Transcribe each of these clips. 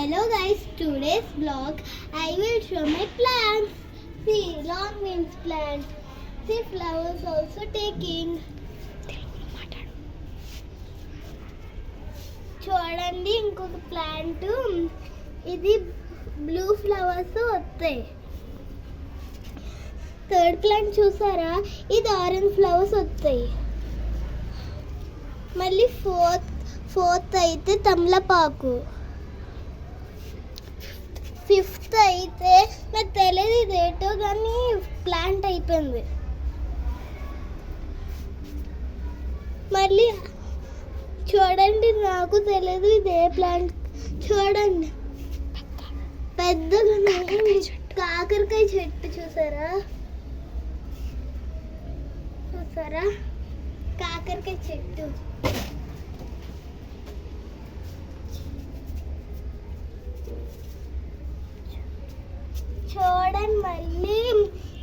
Hello guys, today's vlog I will show my plants. See, long names plant. See, flowers also taking. చూడండి ఇంకొక plant, ఇది blue flowers వస్తాయి. Third plant చూసారా, ఇది orange flowers వస్తాయి. మళ్ళీ ఫోర్త్ అయితే తమలపాకు. ఫిఫ్త్ అయితే నాకు తెలియదు ఇదేటో కానీ ప్లాంట్ అయిపోయింది. మళ్ళీ చూడండి, నాకు తెలియదు ఇదే ప్లాంట్. చూడండి పెద్దగా కాకరకాయ చెట్టు చూసారా కాకరకాయ చెట్టు. చూడండి మళ్ళీ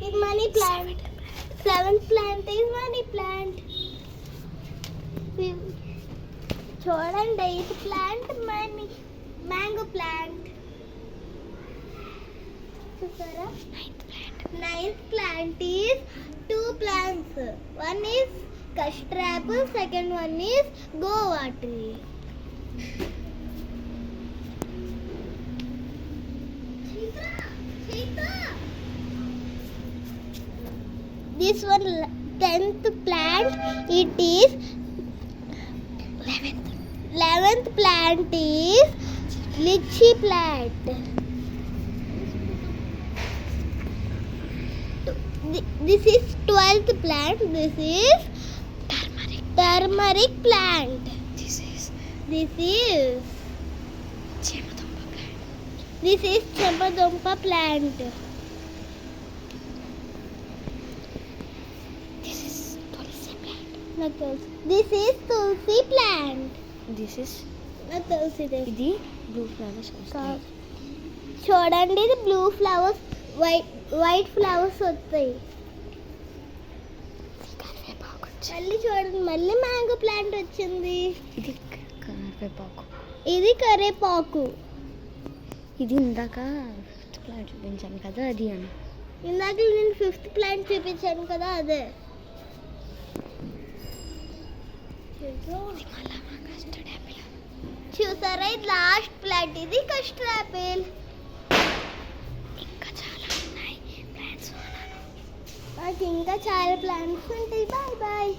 ఇది మనీ ప్లాంట్. సెవెంత్ ప్లాంట్ ఇది మనీ ప్లాంట్. చూడండి eighth plant money mango plant. చూసారా, ninth plant is two plants. One is custard apple, second one is guava tree. This one 10th plant, it is 11th plant is lychee plant. This is 12th plant. This is turmeric plant. This is Chamadumpa plant. This is tulsi plant. ఇది blue flowers. చూడండి, ఇది blue flowers, white flowers వస్తాయి. మళ్ళీ చూడండి, మళ్ళీ mango plant వచ్చింది. ఇది కరివేపాకు. ఇది ఇందాక ఫిఫ్త్ ప్లాంట్ చూపించాను కదా, అది అని. ఇందాక నేను ఫిఫ్త్ ప్లాంట్ చూపించాను కదా, అదే. చూసారా, ఇది లాస్ట్ ప్లాంట్, ఇది కస్టర్డ్ యాపిల్. ఇంకా చాలా ఉన్నాయి ప్లాంట్స్. నాకు ఇంకా చాలా ప్లాంట్స్ ఉంటాయి. Bye bye.